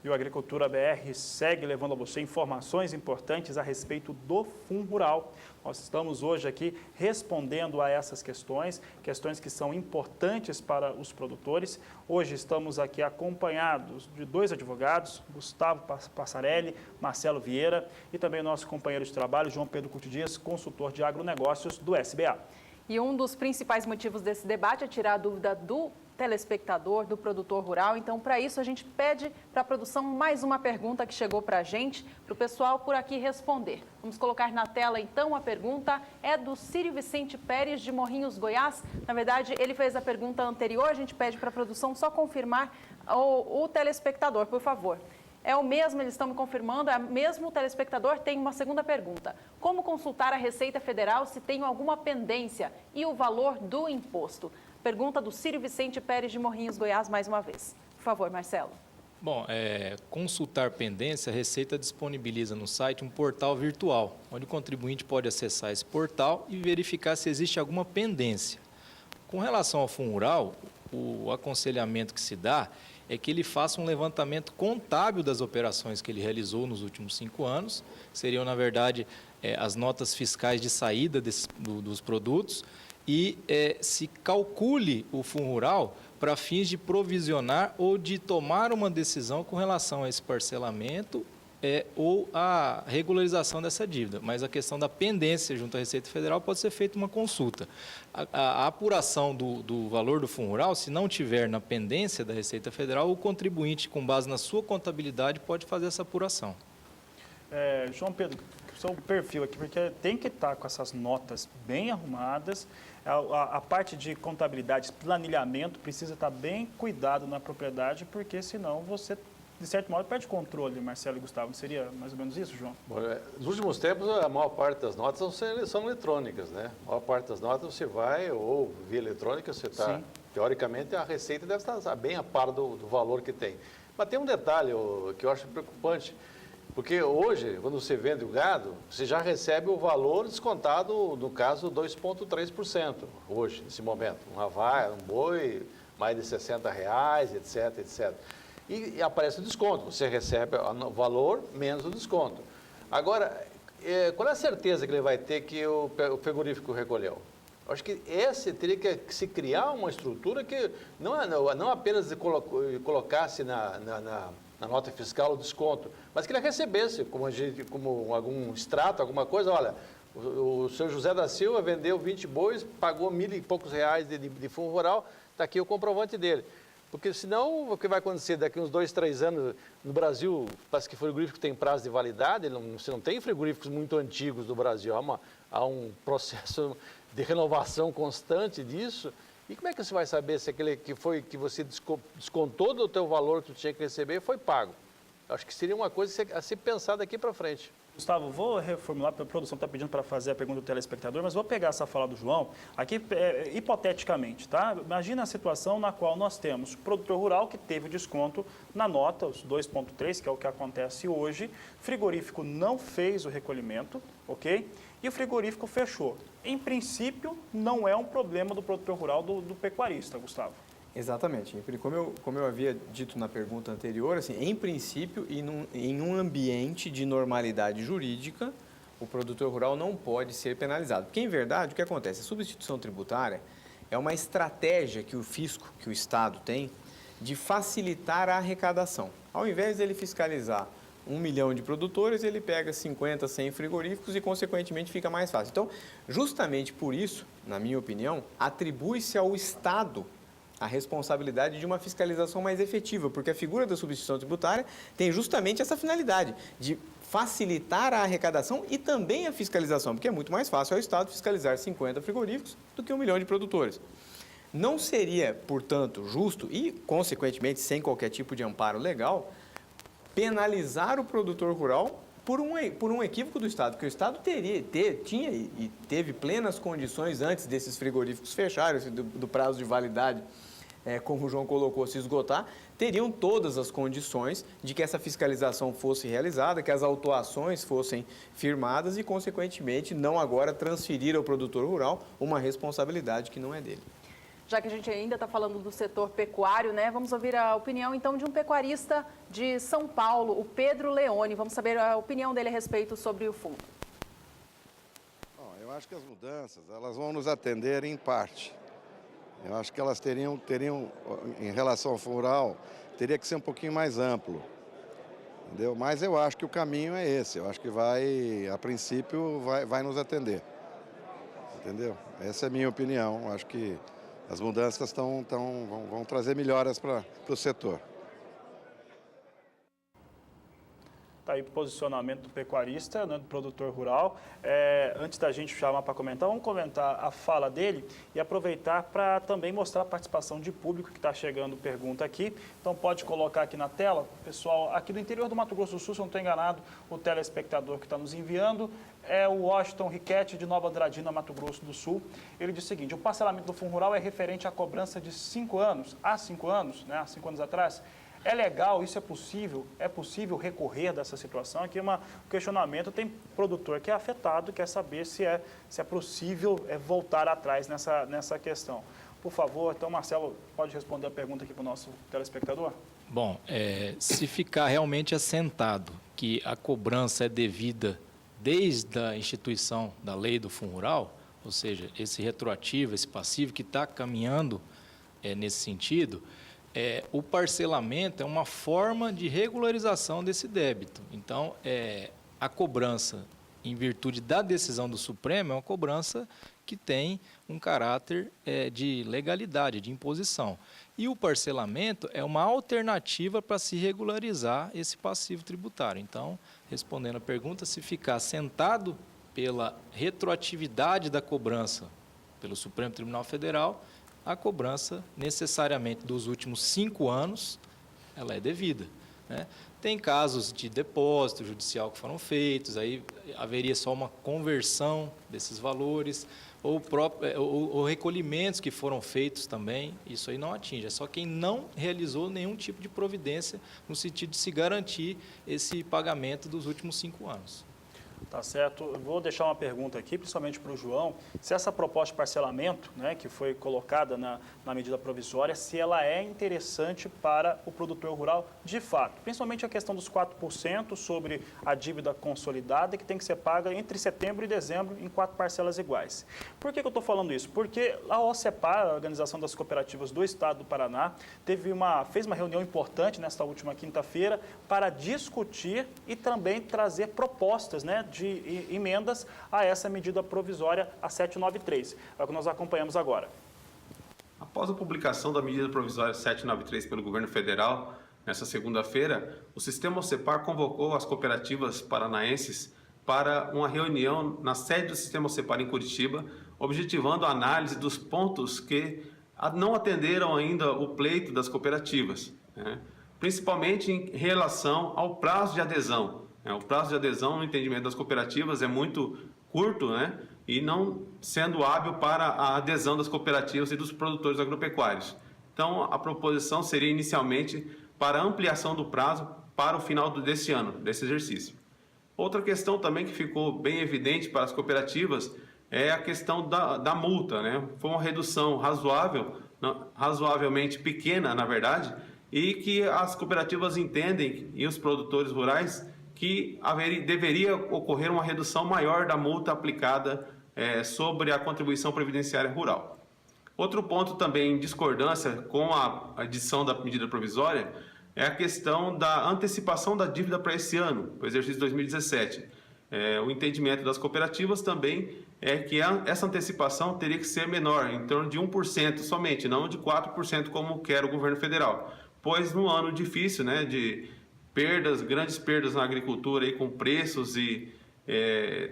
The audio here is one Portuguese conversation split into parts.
E o Agricultura BR segue levando a você informações importantes a respeito do Fundo Rural. Nós estamos hoje aqui respondendo a essas questões que são importantes para os produtores. Hoje estamos aqui acompanhados de dois advogados, Gustavo Passarelli, Marcelo Vieira e também nosso companheiro de trabalho, João Pedro Couto Dias, consultor de agronegócios do SBA. E um dos principais motivos desse debate é tirar a dúvida do telespectador, do produtor rural. Então, para isso, a gente pede para a produção mais uma pergunta que chegou para a gente, para o pessoal por aqui responder. Vamos colocar na tela, então, a pergunta é do Círio Vicente Pérez, de Morrinhos, Goiás. Na verdade, ele fez a pergunta anterior, a gente pede para a produção só confirmar o telespectador, por favor. É o mesmo, eles estão me confirmando, é o mesmo telespectador. Tem uma segunda pergunta. Como consultar a Receita Federal se tem alguma pendência e o valor do imposto? Pergunta do Círio Vicente Pérez de Morrinhos, Goiás, mais uma vez. Por favor, Marcelo. Bom, consultar pendência, a Receita disponibiliza no site um portal virtual, onde o contribuinte pode acessar esse portal e verificar se existe alguma pendência. Com relação ao Fundo Rural, o aconselhamento que se dá é que ele faça um levantamento contábil das operações que ele realizou nos últimos 5 anos, que seriam, na verdade, as notas fiscais de saída dos produtos, e se calcule o Fundo Rural para fins de provisionar ou de tomar uma decisão com relação a esse parcelamento ou a regularização dessa dívida. Mas a questão da pendência junto à Receita Federal pode ser feita uma consulta. A apuração do valor do Fundo Rural, se não tiver na pendência da Receita Federal, o contribuinte, com base na sua contabilidade, pode fazer essa apuração. João Pedro, seu perfil aqui, porque tem que estar com essas notas bem arrumadas, a parte de contabilidade, planilhamento, precisa estar bem cuidado na propriedade, porque senão você, de certo modo, perde controle, Marcelo e Gustavo. Seria mais ou menos isso, João? Bom, nos últimos tempos, a maior parte das notas são eletrônicas, né? A maior parte das notas você vai, ou via eletrônica, você está, teoricamente, a receita deve estar bem a par do valor que tem. Mas tem um detalhe que eu acho preocupante, porque hoje, quando você vende o gado, você já recebe o valor descontado, no caso, 2,3%, hoje, nesse momento. Uma vaca, um boi, mais de R$60, etc, etc. E aparece o desconto, você recebe o valor menos o desconto. Agora, qual é a certeza que ele vai ter que o frigorífico recolheu? Eu acho que esse teria que se criar uma estrutura que não apenas colocasse na nota fiscal o desconto, mas que ele recebesse, como algum extrato, alguma coisa. Olha, o seu José da Silva vendeu 20 bois, pagou R$1.000 e poucos de fundo rural, está aqui o comprovante dele. Porque senão, o que vai acontecer daqui uns 2, 3 anos, no Brasil, parece que frigorífico tem prazo de validade, você não tem frigoríficos muito antigos no Brasil, há um processo de renovação constante disso. E como é que você vai saber se aquele que você descontou do teu valor que tu tinha que receber foi pago? Acho que seria uma coisa a ser pensada daqui para frente. Gustavo, vou reformular, porque a produção está pedindo para fazer a pergunta do telespectador, mas vou pegar essa fala do João, aqui hipoteticamente, tá? Imagina a situação na qual nós temos o produtor rural que teve o desconto na nota, os 2,3, que é o que acontece hoje, frigorífico não fez o recolhimento, ok? E o frigorífico fechou. Em princípio, não é um problema do produtor rural, do pecuarista, Gustavo. Exatamente. Como eu havia dito na pergunta anterior, assim, em princípio, em um ambiente de normalidade jurídica, o produtor rural não pode ser penalizado. Porque, em verdade, o que acontece? A substituição tributária é uma estratégia que o fisco, que o Estado tem, de facilitar a arrecadação. Ao invés dele fiscalizar 1 milhão de produtores, ele pega 50, 100 frigoríficos e, consequentemente, fica mais fácil. Então, justamente por isso, na minha opinião, atribui-se ao Estado a responsabilidade de uma fiscalização mais efetiva, porque a figura da substituição tributária tem justamente essa finalidade de facilitar a arrecadação e também a fiscalização, porque é muito mais fácil ao Estado fiscalizar 50 frigoríficos do que 1 milhão de produtores. Não seria, portanto, justo e, consequentemente, sem qualquer tipo de amparo legal, penalizar o produtor rural por um equívoco do Estado, porque o Estado tinha e teve plenas condições antes desses frigoríficos fecharem, do prazo de validade, como o João colocou, se esgotar, teriam todas as condições de que essa fiscalização fosse realizada, que as autuações fossem firmadas e, consequentemente, não agora transferir ao produtor rural uma responsabilidade que não é dele. já que a gente ainda está falando do setor pecuário, né? Vamos ouvir a opinião, então, de um pecuarista de São Paulo, o Pedro Leone. Vamos saber a opinião dele a respeito sobre o fundo. Bom, eu acho que as mudanças, elas vão nos atender em parte. Eu acho que elas teriam em relação ao fundo rural, teria que ser um pouquinho mais amplo. Entendeu? Mas eu acho que o caminho é esse. Eu acho que a princípio, vai nos atender. Entendeu? Essa é a minha opinião. Eu acho que as mudanças vão trazer melhoras para o setor. Está aí o posicionamento do pecuarista, né, do produtor rural. Antes da gente chamar para comentar, vamos comentar a fala dele e aproveitar para também mostrar a participação de público que está chegando pergunta aqui. Então pode colocar aqui na tela, pessoal, aqui do interior do Mato Grosso do Sul, se eu não estou enganado, o telespectador que está nos enviando é o Washington Riquetti, de Nova Andradina, Mato Grosso do Sul. Ele diz o seguinte: o parcelamento do fundo rural é referente à cobrança de 5 anos, há 5 anos, né, há 5 anos atrás. É legal, isso é possível? É possível recorrer dessa situação? Aqui é um questionamento, tem produtor que é afetado, quer saber se é possível voltar atrás nessa questão. Por favor, então, Marcelo, pode responder a pergunta aqui para o nosso telespectador? Bom, se ficar realmente assentado que a cobrança é devida desde a instituição da lei do fundo rural, ou seja, esse retroativo, esse passivo que está caminhando nesse sentido, o parcelamento é uma forma de regularização desse débito. Então, a cobrança, em virtude da decisão do Supremo, é uma cobrança que tem um caráter de legalidade, de imposição. E o parcelamento é uma alternativa para se regularizar esse passivo tributário. Então, respondendo a pergunta, se ficar assentado pela retroatividade da cobrança pelo Supremo Tribunal Federal, a cobrança necessariamente dos últimos 5 anos, ela é devida, né? Tem casos de depósito judicial que foram feitos, aí haveria só uma conversão desses valores, ou recolhimentos que foram feitos também, isso aí não atinge, é só quem não realizou nenhum tipo de providência no sentido de se garantir esse pagamento dos últimos 5 anos. Tá certo. Eu vou deixar uma pergunta aqui, principalmente para o João, se essa proposta de parcelamento, né, que foi colocada na medida provisória, se ela é interessante para o produtor rural de fato. Principalmente a questão dos 4% sobre a dívida consolidada, que tem que ser paga entre setembro e dezembro em 4 parcelas iguais. Por que eu estou falando isso? Porque a OCEPAR, a Organização das Cooperativas do Estado do Paraná, fez uma reunião importante nesta última quinta-feira para discutir e também trazer propostas, né, de emendas a essa medida provisória, a 793. É o que nós acompanhamos agora. Após a publicação da medida provisória 793 pelo governo federal, nesta segunda-feira, o sistema OCEPAR convocou as cooperativas paranaenses para uma reunião na sede do sistema OCEPAR em Curitiba, objetivando a análise dos pontos que não atenderam ainda o pleito das cooperativas, né? Principalmente em relação ao prazo de adesão. O prazo de adesão no entendimento das cooperativas é muito curto, né? E não sendo hábil para a adesão das cooperativas e dos produtores agropecuários. Então, a proposição seria inicialmente para ampliação do prazo para o final desse ano, desse exercício. Outra questão também que ficou bem evidente para as cooperativas é a questão da multa, né? Foi uma redução razoavelmente pequena, na verdade, e que as cooperativas entendem, e os produtores rurais, que deveria ocorrer uma redução maior da multa aplicada sobre a contribuição previdenciária rural. Outro ponto também em discordância com a edição da medida provisória é a questão da antecipação da dívida para esse ano, o exercício 2017. O entendimento das cooperativas também é que essa antecipação teria que ser menor, em torno de 1% somente, não de 4% como quer o governo federal. Pois no ano difícil, né, de grandes perdas na agricultura aí, com preços e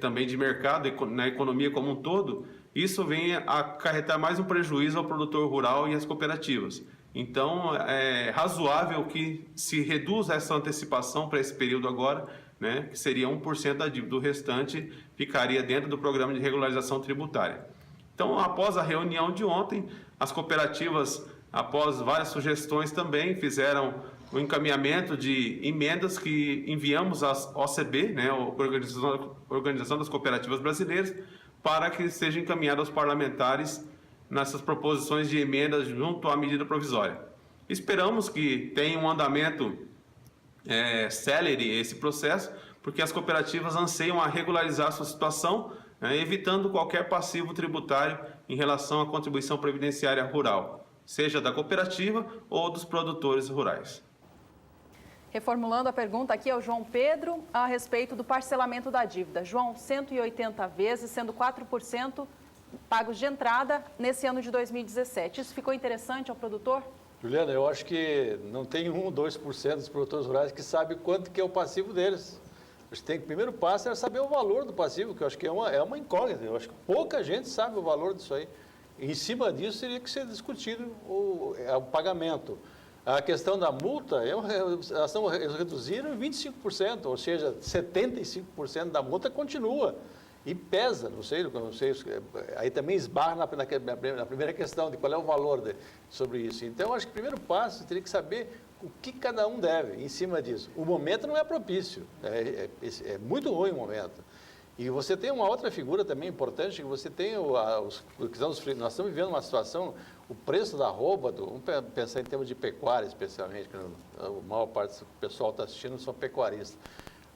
também de mercado, na economia como um todo, isso vem a acarretar mais um prejuízo ao produtor rural e às cooperativas. Então, é razoável que se reduza essa antecipação para esse período agora, né, que seria 1% da dívida, o restante ficaria dentro do programa de regularização tributária. Então, após a reunião de ontem, as cooperativas, após várias sugestões também, fizeram o encaminhamento de emendas que enviamos à OCB, né, a Organização das Cooperativas Brasileiras, para que sejam encaminhadas aos parlamentares nessas proposições de emendas junto à medida provisória. Esperamos que tenha um andamento célere esse processo, porque as cooperativas anseiam a regularizar sua situação, evitando qualquer passivo tributário em relação à contribuição previdenciária rural, seja da cooperativa ou dos produtores rurais. Reformulando a pergunta aqui ao João Pedro a respeito do parcelamento da dívida. João, 180 vezes, sendo 4% pagos de entrada nesse ano de 2017. Isso ficou interessante ao produtor? Juliana, eu acho que não tem 1 ou 2% dos produtores rurais que sabe quanto que é o passivo deles. Acho que o primeiro passo é saber o valor do passivo, que eu acho que é uma incógnita. Eu acho que pouca gente sabe o valor disso aí. E em cima disso teria que ser discutido o pagamento. A questão da multa, eles reduziram em 25%, ou seja, 75% da multa continua. E pesa, não sei, aí também esbarra na primeira questão de qual é o valor sobre isso. Então, eu acho que o primeiro passo teria que saber o que cada um deve em cima disso. O momento não é propício, é muito ruim o momento. E você tem uma outra figura também importante, que você tem nós estamos vivendo uma situação, o preço da arroba, vamos pensar em termos de pecuária especialmente, que a maior parte do pessoal está assistindo são pecuaristas.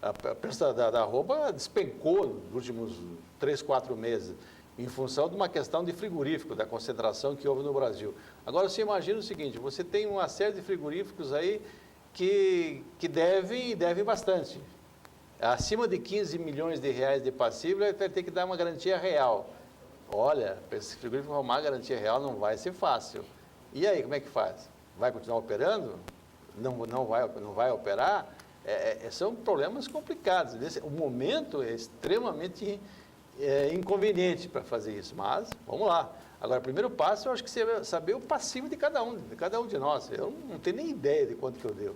O preço da arroba despencou nos últimos 3, 4 meses, em função de uma questão de frigorífico, da concentração que houve no Brasil. Agora, você imagina o seguinte, você tem uma série de frigoríficos aí que devem bastante. Acima de 15 milhões de reais de passivo, ele vai ter que dar uma garantia real. Olha, para esse frigorífico arrumar garantia real não vai ser fácil. E aí, como é que faz? Vai continuar operando? Não vai operar? São problemas complicados. O momento é extremamente inconveniente para fazer isso, mas vamos lá. Agora, o primeiro passo, eu acho que é saber o passivo de cada um de nós. Eu não tenho nem ideia de quanto que eu devo.